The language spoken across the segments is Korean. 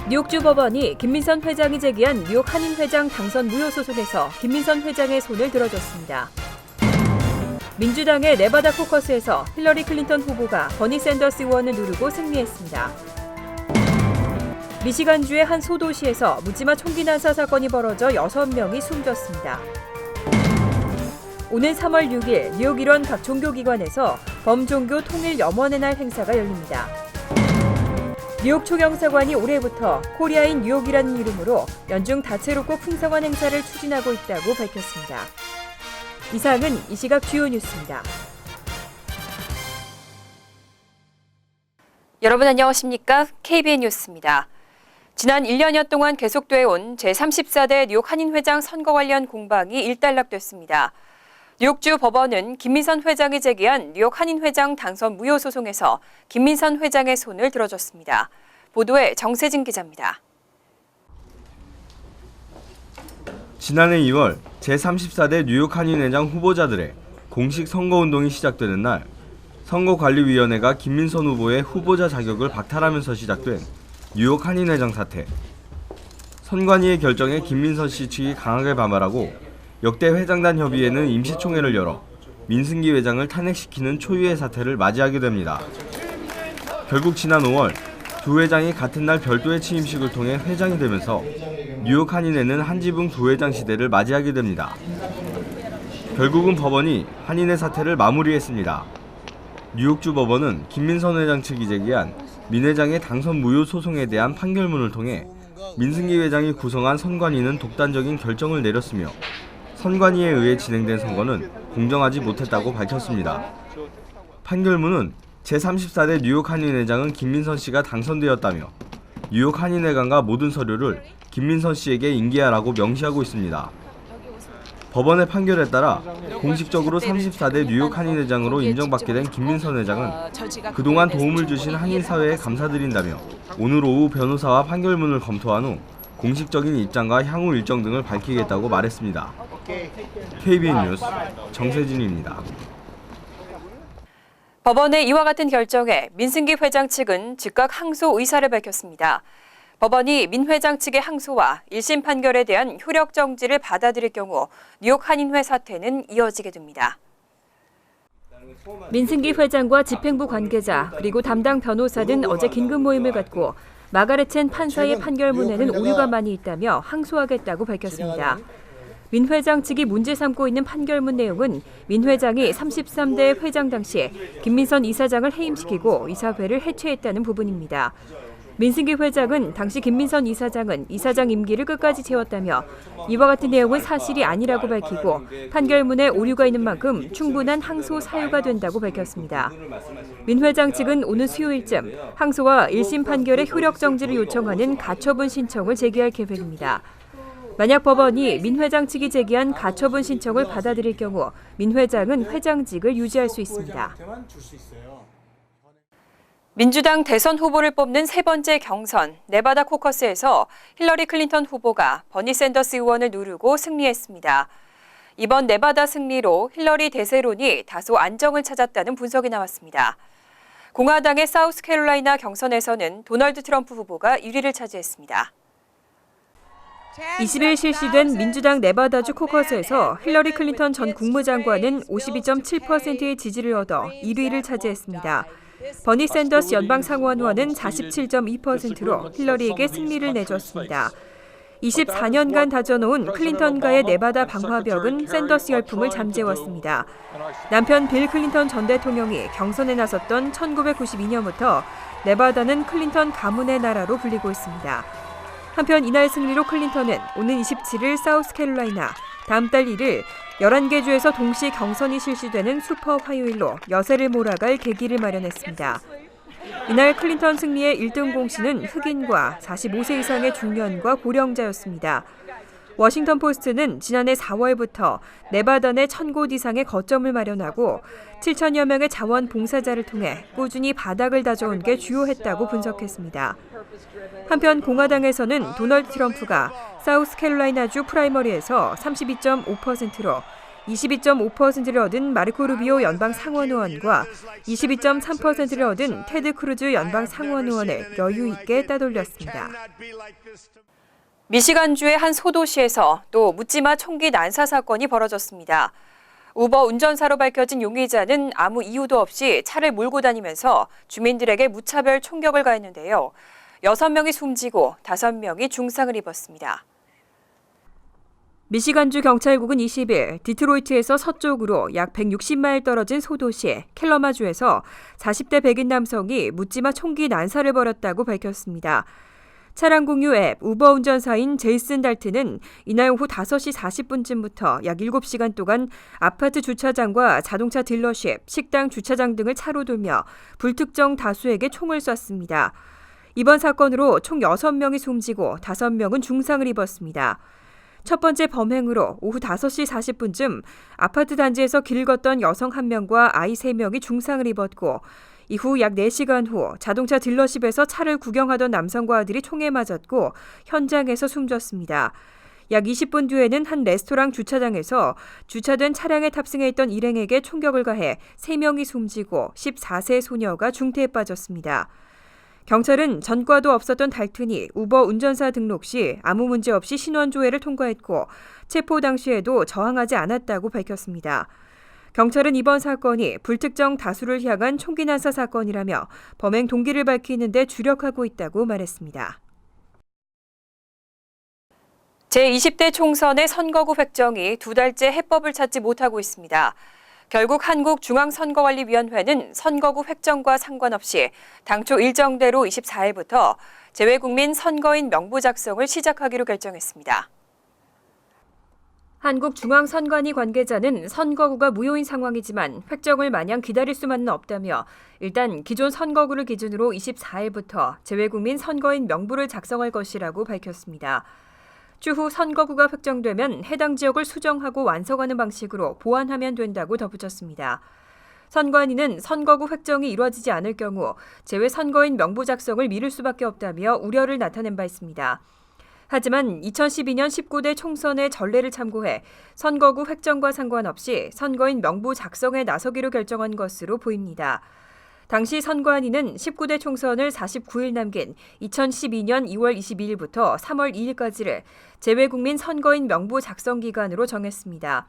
뉴욕주 법원이 김민선 회장이 제기한 뉴욕 한인 회장 당선 무효 소송에서 김민선 회장의 손을 들어줬습니다. 민주당의 네바다 코커스에서 힐러리 클린턴 후보가 버니 샌더스 의원을 누르고 승리했습니다. 미시간주의 한 소도시에서 묻지마 총기 난사 사건이 벌어져 6명이 숨졌습니다. 오는 3월 6일 뉴욕 일원 각 종교기관에서 범종교 통일 염원의 날 행사가 열립니다. 뉴욕 초경사관이 올해부터 코리아인 뉴욕이라는 이름으로 연중 다채롭고 풍성한 행사를 추진하고 있다고 밝혔습니다. 이상은 이 시각 주요 뉴스입니다. 여러분 안녕하십니까? KBN 뉴스입니다. 지난 1년여 동안 계속되어 온 제34대 뉴욕 한인회장 선거 관련 공방이 일단락됐습니다. 뉴욕주 법원은 김민선 회장이 제기한 뉴욕 한인회장 당선 무효 소송에서 김민선 회장의 손을 들어줬습니다. 보도에 정세진 기자입니다. 지난해 2월 제34대 뉴욕 한인회장 후보자들의 공식 선거운동이 시작되는 날 선거관리위원회가 김민선 후보의 후보자 자격을 박탈하면서 시작된 뉴욕 한인회장 사태. 선관위의 결정에 김민선 씨 측이 강하게 반발하고 역대 회장단 협의회는 임시총회를 열어 민승기 회장을 탄핵시키는 초유의 사태를 맞이하게 됩니다. 결국 지난 5월 두 회장이 같은 날 별도의 취임식을 통해 회장이 되면서 뉴욕 한인회는 한 지붕 두 회장 시대를 맞이하게 됩니다. 결국은 법원이 한인회 사태를 마무리했습니다. 뉴욕주 법원은 김민선 회장 측이 제기한 민 회장의 당선 무효 소송에 대한 판결문을 통해 민승기 회장이 구성한 선관위는 독단적인 결정을 내렸으며 선관위에 의해 진행된 선거는 공정하지 못했다고 밝혔습니다. 판결문은 제34대 뉴욕 한인회장은 김민선 씨가 당선되었다며 뉴욕 한인회관과 모든 서류를 김민선 씨에게 인계하라고 명시하고 있습니다. 법원의 판결에 따라 공식적으로 34대 뉴욕 한인회장으로 인정받게 된 김민선 회장은 그동안 도움을 주신 한인사회에 감사드린다며 오늘 오후 변호사와 판결문을 검토한 후 공식적인 입장과 향후 일정 등을 밝히겠다고 말했습니다. KBN 뉴스 정세진입니다. 법원의 이와 같은 결정에 민승기 회장 측은 즉각 항소 의사를 밝혔습니다. 법원이 민 회장 측의 항소와 1심 판결에 대한 효력 정지를 받아들일 경우 뉴욕 한인회 사태는 이어지게 됩니다. 민승기 회장과 집행부 관계자 그리고 담당 변호사는 어제 긴급 모임을 갖고 마가렛 첸 판사의 판결문에는 오류가 많이 있다며 항소하겠다고 밝혔습니다. 민 회장 측이 문제 삼고 있는 판결문 내용은 민 회장이 33대 회장 당시 김민선 이사장을 해임시키고 이사회를 해체했다는 부분입니다. 민승기 회장은 당시 김민선 이사장은 이사장 임기를 끝까지 채웠다며 이와 같은 내용은 사실이 아니라고 밝히고 판결문에 오류가 있는 만큼 충분한 항소 사유가 된다고 밝혔습니다. 민 회장 측은 오는 수요일쯤 항소와 1심 판결의 효력 정지를 요청하는 가처분 신청을 제기할 계획입니다. 만약 법원이 민 회장 측이 제기한 가처분 신청을 받아들일 경우 민 회장은 회장직을 유지할 수 있습니다. 민주당 대선 후보를 뽑는 세 번째 경선 네바다 코커스에서 힐러리 클린턴 후보가 버니 샌더스 의원을 누르고 승리했습니다. 이번 네바다 승리로 힐러리 대세론이 다소 안정을 찾았다는 분석이 나왔습니다. 공화당의 사우스캐롤라이나 경선에서는 도널드 트럼프 후보가 1위를 차지했습니다. 20일 실시된 민주당 네바다주 코커스에서 힐러리 클린턴 전 국무장관은 52.7%의 지지를 얻어 1위를 차지했습니다. 버니 샌더스 연방상원의원은 47.2%로 힐러리에게 승리를 내줬습니다. 24년간 다져놓은 클린턴과의 네바다 방화벽은 샌더스 열풍을 잠재웠습니다. 남편 빌 클린턴 전 대통령이 경선에 나섰던 1992년부터 네바다는 클린턴 가문의 나라로 불리고 있습니다. 한편 이날 승리로 클린턴은 오는 27일 사우스캐롤라이나, 다음 달 1일 11개 주에서 동시 경선이 실시되는 슈퍼 화요일로 여세를 몰아갈 계기를 마련했습니다. 이날 클린턴 승리의 1등 공신은 흑인과 45세 이상의 중년과 고령자였습니다. 워싱턴 포스트는 지난해 4월부터 네바다 내 1,000곳 이상의 거점을 마련하고 7천여 명의 자원봉사자를 통해 꾸준히 바닥을 다져온 게 주요했다고 분석했습니다. 한편 공화당에서는 도널드 트럼프가 사우스캐롤라이나주 프라이머리에서 32.5%로 22.5%를 얻은 마르코 루비오 연방 상원 의원과 22.3%를 얻은 테드 크루즈 연방 상원 의원을 여유 있게 따돌렸습니다. 미시간주의 한 소도시에서 또 묻지마 총기 난사 사건이 벌어졌습니다. 우버 운전사로 밝혀진 용의자는 아무 이유도 없이 차를 몰고 다니면서 주민들에게 무차별 총격을 가했는데요. 6명이 숨지고 5명이 중상을 입었습니다. 미시간주 경찰국은 20일 디트로이트에서 서쪽으로 약 160마일 떨어진 소도시 켈러마주에서 40대 백인 남성이 묻지마 총기 난사를 벌였다고 밝혔습니다. 차량 공유 앱 우버 운전사인 제이슨 달트는 이날 오후 5시 40분쯤부터 약 7시간 동안 아파트 주차장과 자동차 딜러십, 식당 주차장 등을 차로 돌며 불특정 다수에게 총을 쐈습니다. 이번 사건으로 총 6명이 숨지고 5명은 중상을 입었습니다. 첫 번째 범행으로 오후 5시 40분쯤 아파트 단지에서 길 걷던 여성 1명과 아이 3명이 중상을 입었고 이후 약 4시간 후 자동차 딜러십에서 차를 구경하던 남성과 아들이 총에 맞았고 현장에서 숨졌습니다. 약 20분 뒤에는 한 레스토랑 주차장에서 주차된 차량에 탑승해 있던 일행에게 총격을 가해 3명이 숨지고 14세 소녀가 중태에 빠졌습니다. 경찰은 전과도 없었던 달튼이 우버 운전사 등록 시 아무 문제 없이 신원조회를 통과했고 체포 당시에도 저항하지 않았다고 밝혔습니다. 경찰은 이번 사건이 불특정 다수를 향한 총기 난사 사건이라며 범행 동기를 밝히는 데 주력하고 있다고 말했습니다. 제20대 총선의 선거구 획정이 2달째 해법을 찾지 못하고 있습니다. 결국 한국중앙선거관리위원회는 선거구 획정과 상관없이 당초 일정대로 24일부터 재외국민 선거인 명부 작성을 시작하기로 결정했습니다. 한국중앙선관위 관계자는 선거구가 무효인 상황이지만 획정을 마냥 기다릴 수만은 없다며 일단 기존 선거구를 기준으로 24일부터 재외국민 선거인 명부를 작성할 것이라고 밝혔습니다. 추후 선거구가 획정되면 해당 지역을 수정하고 완성하는 방식으로 보완하면 된다고 덧붙였습니다. 선관위는 선거구 획정이 이루어지지 않을 경우 재외 선거인 명부 작성을 미룰 수밖에 없다며 우려를 나타낸 바 있습니다. 하지만 2012년 19대 총선의 전례를 참고해 선거구 획정과 상관없이 선거인 명부 작성에 나서기로 결정한 것으로 보입니다. 당시 선관위는 19대 총선을 49일 남긴 2012년 2월 22일부터 3월 2일까지를 재외국민 선거인 명부 작성 기간으로 정했습니다.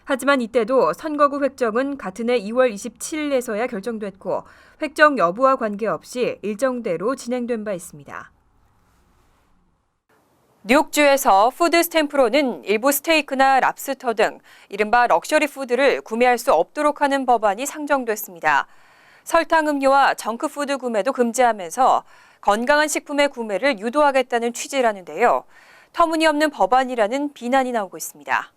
하지만 이때도 선거구 획정은 같은 해 2월 27일에서야 결정됐고 획정 여부와 관계없이 일정대로 진행된 바 있습니다. 뉴욕주에서 푸드 스탬프로는 일부 스테이크나 랍스터 등 이른바 럭셔리 푸드를 구매할 수 없도록 하는 법안이 상정됐습니다. 설탕 음료와 정크푸드 구매도 금지하면서 건강한 식품의 구매를 유도하겠다는 취지라는데요. 터무니없는 법안이라는 비난이 나오고 있습니다.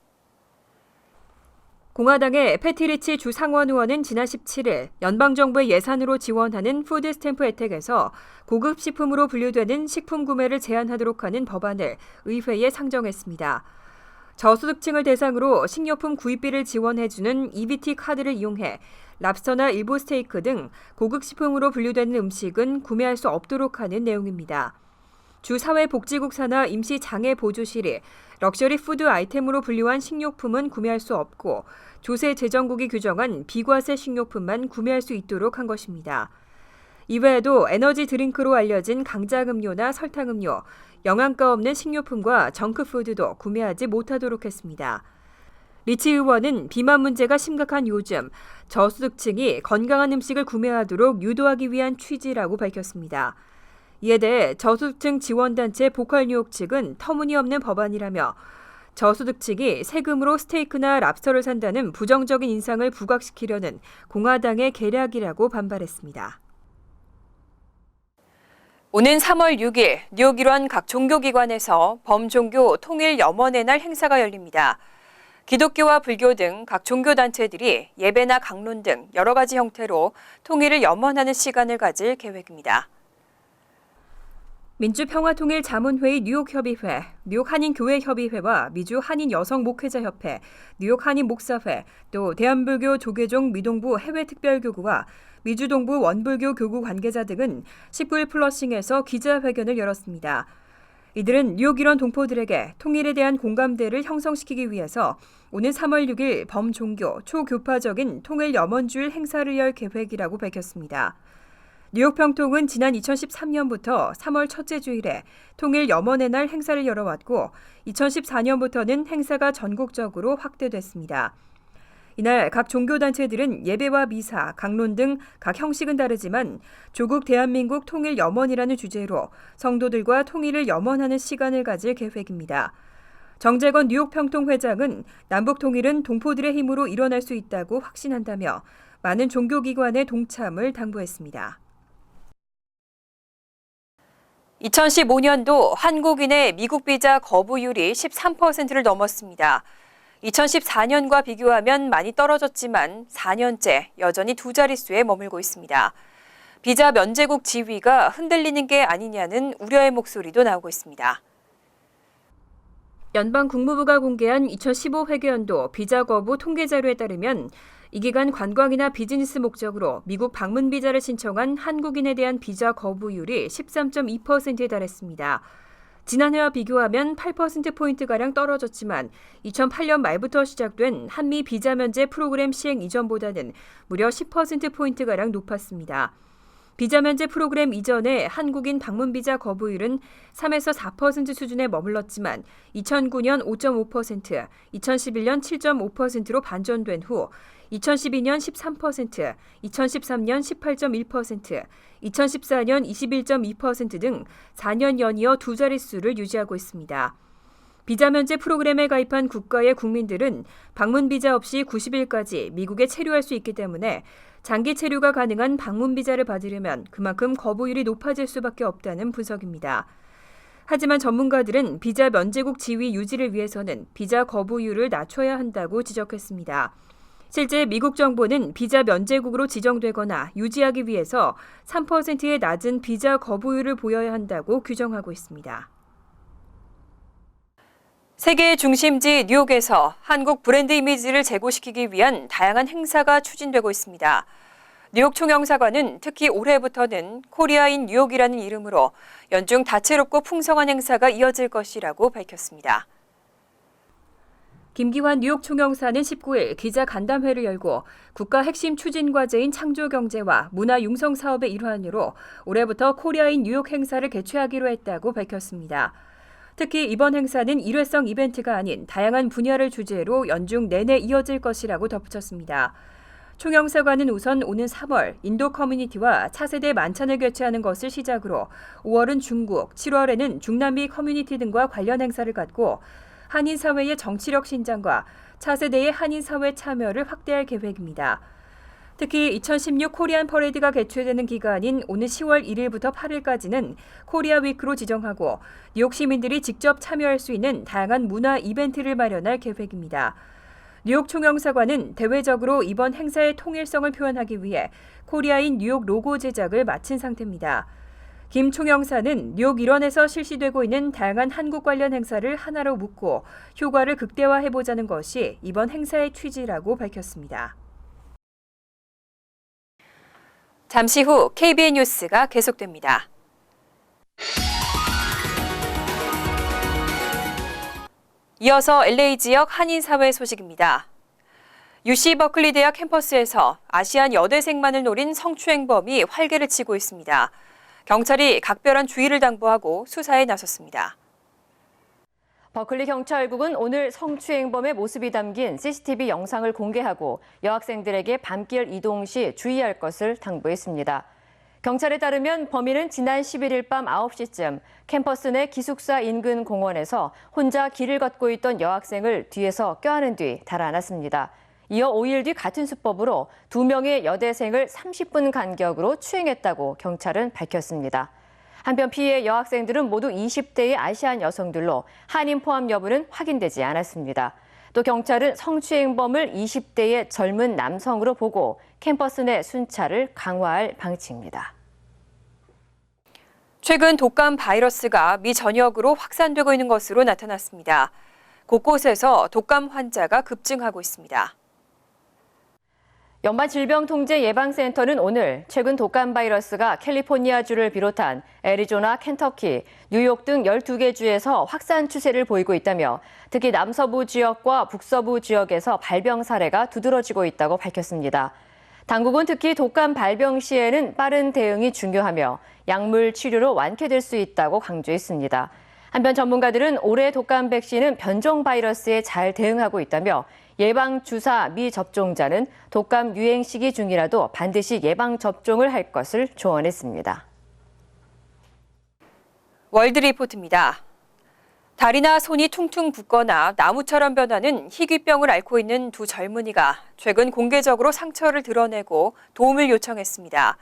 공화당의 패티 리치 주 상원 의원은 지난 17일 연방정부의 예산으로 지원하는 푸드 스탬프 혜택에서 고급 식품으로 분류되는 식품 구매를 제한하도록 하는 법안을 의회에 상정했습니다. 저소득층을 대상으로 식료품 구입비를 지원해주는 EBT 카드를 이용해 랍스터나 일부 스테이크 등 고급 식품으로 분류되는 음식은 구매할 수 없도록 하는 내용입니다. 주 사회복지국 산하 임시장애보조실이 럭셔리 푸드 아이템으로 분류한 식료품은 구매할 수 없고 조세재정국이 규정한 비과세 식료품만 구매할 수 있도록 한 것입니다. 이외에도 에너지 드링크로 알려진 강장음료나 설탕음료, 영양가 없는 식료품과 정크푸드도 구매하지 못하도록 했습니다. 리치 의원은 비만 문제가 심각한 요즘 저소득층이 건강한 음식을 구매하도록 유도하기 위한 취지라고 밝혔습니다. 이에 대해 저소득층 지원단체 보컬뉴욕 측은 터무니없는 법안이라며 저소득층이 세금으로 스테이크나 랍스터를 산다는 부정적인 인상을 부각시키려는 공화당의 계략이라고 반발했습니다. 오는 3월 6일 뉴욕 일원 각 종교기관에서 범종교 통일염원의 날 행사가 열립니다. 기독교와 불교 등 각 종교단체들이 예배나 강론 등 여러 가지 형태로 통일을 염원하는 시간을 가질 계획입니다. 민주평화통일자문회의 뉴욕협의회, 뉴욕 한인교회협의회와 미주 한인여성목회자협회, 뉴욕 한인목사회, 또 대한불교 조계종 미동부 해외특별교구와 미주동부 원불교 교구 관계자 등은 19일 플러싱에서 기자회견을 열었습니다. 이들은 뉴욕 일원 동포들에게 통일에 대한 공감대를 형성시키기 위해서 오는 3월 6일 범종교, 초교파적인 통일 염원주일 행사를 열 계획이라고 밝혔습니다. 뉴욕 평통은 지난 2013년부터 3월 첫째 주일에 통일 염원의 날 행사를 열어왔고 2014년부터는 행사가 전국적으로 확대됐습니다. 이날 각 종교단체들은 예배와 미사, 강론 등 각 형식은 다르지만 조국 대한민국 통일 염원이라는 주제로 성도들과 통일을 염원하는 시간을 가질 계획입니다. 정재건 뉴욕 평통 회장은 남북 통일은 동포들의 힘으로 일어날 수 있다고 확신한다며 많은 종교기관의 동참을 당부했습니다. 2015년도 한국인의 미국 비자 거부율이 13%를 넘었습니다. 2014년과 비교하면 많이 떨어졌지만 4년째 여전히 두 자릿수에 머물고 있습니다. 비자 면제국 지위가 흔들리는 게 아니냐는 우려의 목소리도 나오고 있습니다. 연방 국무부가 공개한 2015 회계연도 비자 거부 통계 자료에 따르면 이 기간 관광이나 비즈니스 목적으로 미국 방문 비자를 신청한 한국인에 대한 비자 거부율이 13.2%에 달했습니다. 지난해와 비교하면 8%포인트가량 떨어졌지만 2008년 말부터 시작된 한미 비자 면제 프로그램 시행 이전보다는 무려 10%포인트가량 높았습니다. 비자 면제 프로그램 이전에 한국인 방문 비자 거부율은 3에서 4% 수준에 머물렀지만 2009년 5.5%, 2011년 7.5%로 반전된 후 2012년 13%, 2013년 18.1%, 2014년 21.2% 등 4년 연이어 두 자릿수를 유지하고 있습니다. 비자 면제 프로그램에 가입한 국가의 국민들은 방문 비자 없이 90일까지 미국에 체류할 수 있기 때문에 장기 체류가 가능한 방문 비자를 받으려면 그만큼 거부율이 높아질 수밖에 없다는 분석입니다. 하지만 전문가들은 비자 면제국 지위 유지를 위해서는 비자 거부율을 낮춰야 한다고 지적했습니다. 실제 미국 정부는 비자 면제국으로 지정되거나 유지하기 위해서 3%의 낮은 비자 거부율을 보여야 한다고 규정하고 있습니다. 세계의 중심지 뉴욕에서 한국 브랜드 이미지를 제고시키기 위한 다양한 행사가 추진되고 있습니다. 뉴욕 총영사관은 특히 올해부터는 코리아인 뉴욕이라는 이름으로 연중 다채롭고 풍성한 행사가 이어질 것이라고 밝혔습니다. 김기환 뉴욕 총영사는 19일 기자 간담회를 열고 국가 핵심 추진 과제인 창조 경제와 문화 융성 사업의 일환으로 올해부터 코리아인 뉴욕 행사를 개최하기로 했다고 밝혔습니다. 특히 이번 행사는 일회성 이벤트가 아닌 다양한 분야를 주제로 연중 내내 이어질 것이라고 덧붙였습니다. 총영사관은 우선 오는 3월 인도 커뮤니티와 차세대 만찬을 개최하는 것을 시작으로 5월은 중국, 7월에는 중남미 커뮤니티 등과 관련 행사를 갖고 한인 사회의 정치력 신장과 차세대의 한인 사회 참여를 확대할 계획입니다. 특히 2016 코리안 퍼레이드가 개최되는 기간인 오는 10월 1일부터 8일까지는 코리아 위크로 지정하고 뉴욕 시민들이 직접 참여할 수 있는 다양한 문화 이벤트를 마련할 계획입니다. 뉴욕 총영사관은 대외적으로 이번 행사의 통일성을 표현하기 위해 코리아인 뉴욕 로고 제작을 마친 상태입니다. 김 총영사는 뉴욕 일원에서 실시되고 있는 다양한 한국 관련 행사를 하나로 묶고 효과를 극대화해보자는 것이 이번 행사의 취지라고 밝혔습니다. 잠시 후 KBN 뉴스가 계속됩니다. 이어서 LA 지역 한인사회 소식입니다. UC 버클리 대학 캠퍼스에서 아시안 여대생만을 노린 성추행범이 활개를 치고 있습니다. 경찰이 각별한 주의를 당부하고 수사에 나섰습니다. 버클리 경찰국은 오늘 성추행범의 모습이 담긴 CCTV 영상을 공개하고 여학생들에게 밤길 이동 시 주의할 것을 당부했습니다. 경찰에 따르면 범인은 지난 11일 밤 9시쯤 캠퍼스 내 기숙사 인근 공원에서 혼자 길을 걷고 있던 여학생을 뒤에서 껴안은 뒤 달아났습니다. 이어 5일 뒤 같은 수법으로 2명의 여대생을 30분 간격으로 추행했다고 경찰은 밝혔습니다. 한편 피해 여학생들은 모두 20대의 아시안 여성들로 한인 포함 여부는 확인되지 않았습니다. 또 경찰은 성추행범을 20대의 젊은 남성으로 보고 캠퍼스 내 순찰을 강화할 방침입니다. 최근 독감 바이러스가 미 전역으로 확산되고 있는 것으로 나타났습니다. 곳곳에서 독감 환자가 급증하고 있습니다. 연방질병통제예방센터는 오늘 최근 독감 바이러스가 캘리포니아주를 비롯한 애리조나, 켄터키, 뉴욕 등 12개 주에서 확산 추세를 보이고 있다며 특히 남서부 지역과 북서부 지역에서 발병 사례가 두드러지고 있다고 밝혔습니다. 당국은 특히 독감 발병 시에는 빠른 대응이 중요하며 약물 치료로 완쾌될 수 있다고 강조했습니다. 한편 전문가들은 올해 독감 백신은 변종 바이러스에 잘 대응하고 있다며 예방주사 미접종자는 독감 유행 시기 중이라도 반드시 예방접종을 할 것을 조언했습니다. 월드리포트입니다. 다리나 손이 퉁퉁 붓거나 나무처럼 변하는 희귀병을 앓고 있는 두 젊은이가 최근 공개적으로 상처를 드러내고 도움을 요청했습니다.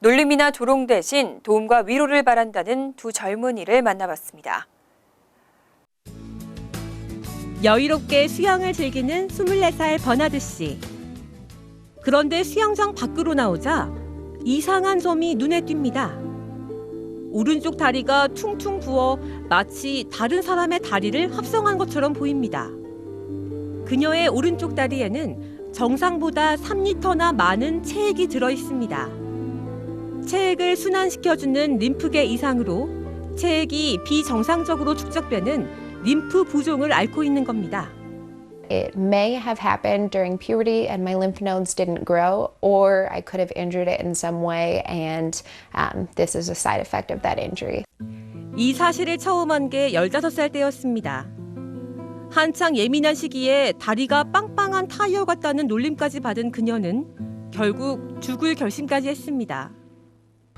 놀림이나 조롱 대신 도움과 위로를 바란다는 두 젊은이를 만나봤습니다. 여유롭게 수영을 즐기는 24살 버나드 씨. 그런데 수영장 밖으로 나오자 이상한 점이 눈에 띕니다. 오른쪽 다리가 퉁퉁 부어 마치 다른 사람의 다리를 합성한 것처럼 보입니다. 그녀의 오른쪽 다리에는 정상보다 3리터나 많은 체액이 들어 있습니다. 체액을 순환시켜주는 림프계 이상으로 체액이 비정상적으로 축적되는 림프 부종을 앓고 있는 겁니다. It may have happened during puberty and my lymph nodes didn't grow, or I could have injured it in some way, and this is a side effect of that injury. 이 사실을 처음 한 게 15살 때였습니다. 한창 예민한 시기에 다리가 빵빵한 타이어 같다는 놀림까지 받은 그녀는 결국 죽을 결심까지 했습니다.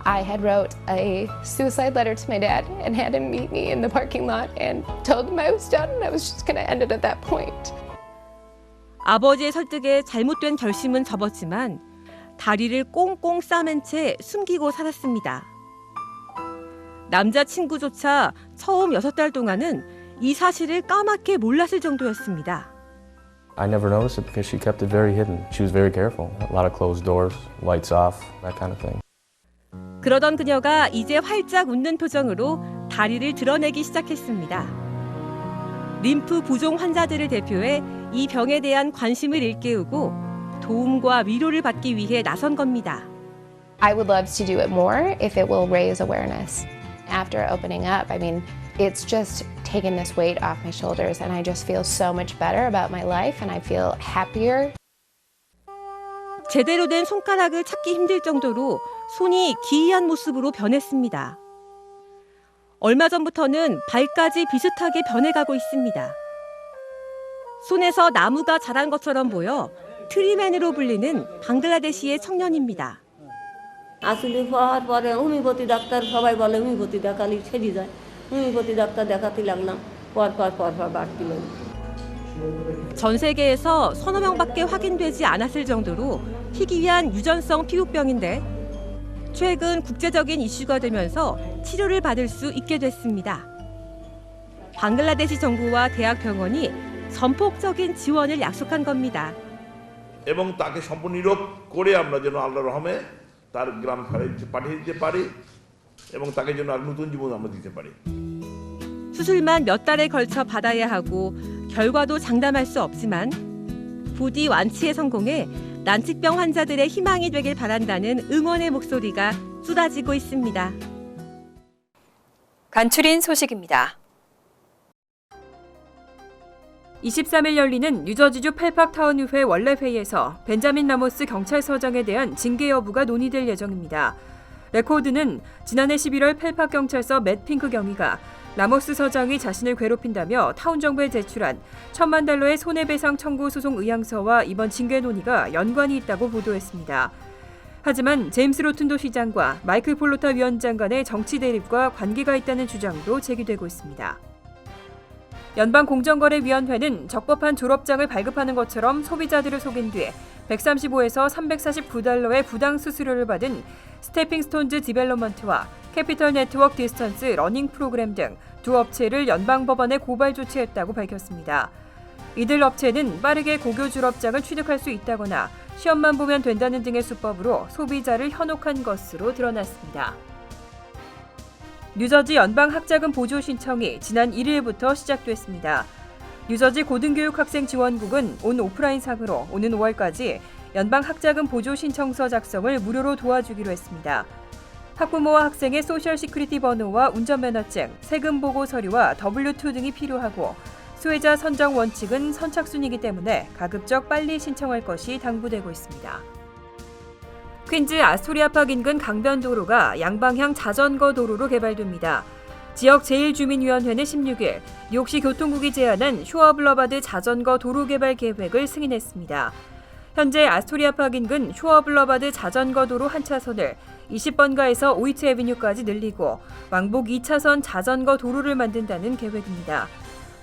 I had wrote a suicide letter to my dad and had him meet me in the parking lot and told him I was done and I was just going to end it at that point. 아버지의 설득에 잘못된 결심은 접었지만 다리를 꽁꽁 싸맨 채 숨기고 살았습니다. 남자친구조차 처음 6달 동안은 이 사실을 까맣게 몰랐을 정도였습니다. I never noticed it because she kept it very hidden. She was very careful. A lot of closed doors, lights off, that kind of thing. 그러던 그녀가 이제 활짝 웃는 표정으로 다리를 드러내기 시작했습니다. 림프 부종 환자들을 대표해 이 병에 대한 관심을 일깨우고 도움과 위로를 받기 위해 나선 겁니다. I would love to do it more if it will raise awareness. After opening up, I mean, it's just taken this weight off my shoulders and I just feel so much better about my life and I feel happier. 제대로 된 손가락을 찾기 힘들 정도로 손이 기이한 모습으로 변했습니다. 얼마 전부터는 발까지 비슷하게 변해가고 있습니다. 손에서 나무가 자란 것처럼 보여 트리맨으로 불리는 방글라데시의 청년입니다. আসলে হওয়ার পরে homeopathy doctor সবাই বলে হোমিওপ্যাথি দেখালে ছেড়ে যায় homeopathy doctor দেখাতে লাগলাম পর বাড়তি লাগে. 전 세계에서 서너 명밖에 확인되지 않았을 정도로 희귀한 유전성 피부병인데 최근 국제적인 이슈가 되면서 치료를 받을 수 있게 됐습니다. 방글라데시 정부와 대학병원이 전폭적인 지원을 약속한 겁니다. এবং তাকে সম্পূর্ণ নিরোগ করে আমরা যেন আল্লাহর রহমে তার গ্রাম পাঠিয়ে দিতে পারি এবং তাকে যেন আর নতুন জীবন আমরা দিতে পারি. 수술만 몇 달에 걸쳐 받아야 하고 결과도 장담할 수 없지만 부디 완치에 성공해 난치병 환자들의 희망이 되길 바란다는 응원의 목소리가 쏟아지고 있습니다. 간추린 소식입니다. 23일 열리는 뉴저지주 펠팍타운의회 원래회의에서 벤자민 라모스 경찰서장에 대한 징계 여부가 논의될 예정입니다. 레코드는 지난해 11월 펠팍경찰서 맷 핑크 경위가 라모스 서장이 자신을 괴롭힌다며 타운 정부에 제출한 $1,000만 손해배상 청구 소송 의향서와 이번 징계 논의가 연관이 있다고 보도했습니다. 하지만 제임스 로튼도 시장과 마이클 폴로타 위원장 간의 정치 대립과 관계가 있다는 주장도 제기되고 있습니다. 연방공정거래위원회는 적법한 졸업장을 발급하는 것처럼 소비자들을 속인 뒤 135에서 $349의 부당 수수료를 받은 스태핑 스톤즈 디벨롭먼트와 캐피털 네트워크 디스턴스 러닝 프로그램 등 두 업체를 연방법원에 고발 조치했다고 밝혔습니다. 이들 업체는 빠르게 고교 졸업장을 취득할 수 있다거나 시험만 보면 된다는 등의 수법으로 소비자를 현혹한 것으로 드러났습니다. 뉴저지 연방학자금 보조 신청이 지난 1일부터 시작됐습니다. 뉴저지 고등교육학생지원국은 온 오프라인상으로 오는 5월까지 연방학자금 보조 신청서 작성을 무료로 도와주기로 했습니다. 학부모와 학생의 소셜 시큐리티 번호와 운전면허증, 세금 보고 서류와 W2 등이 필요하고 수혜자 선정 원칙은 선착순이기 때문에 가급적 빨리 신청할 것이 당부되고 있습니다. 퀸즈 아스토리아팍 인근 강변도로가 양방향 자전거 도로로 개발됩니다. 지역 제1주민위원회는 16일 뉴욕시 교통국이 제안한 쇼어블러바드 자전거 도로 개발 계획을 승인했습니다. 현재 아스토리아팍 인근 쇼어블러바드 자전거 도로 한 차선을 20번가에서 오이트 애비뉴까지 늘리고 왕복 2차선 자전거 도로를 만든다는 계획입니다.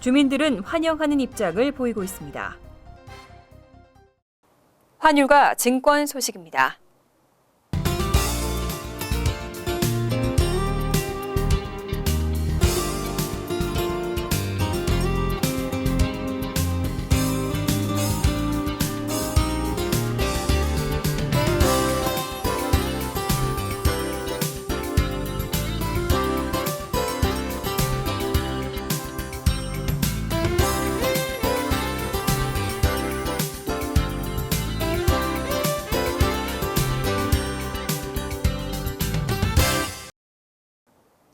주민들은 환영하는 입장을 보이고 있습니다. 환율과 증권 소식입니다.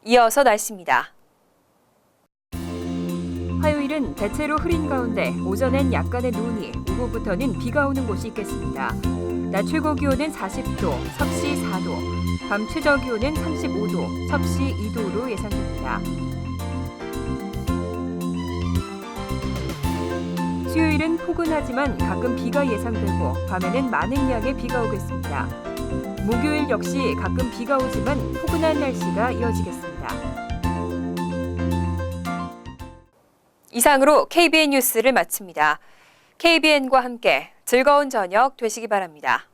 이어서 날씨입니다. 화요일은 대체로 흐린 가운데 오전엔 약간의 눈이, 오후부터는 비가 오는 곳이 있겠습니다. 낮 최고 기온은 40도, 섭씨 4도, 밤 최저 기온은 35도, 섭씨 2도로 예상됩니다. 수요일은 포근하지만 가끔 비가 예상되고 밤에는 많은 양의 비가 오겠습니다. 목요일 역시 가끔 비가 오지만 포근한 날씨가 이어지겠습니다. 이상으로 KBN 뉴스를 마칩니다. KBN과 함께 즐거운 저녁 되시기 바랍니다.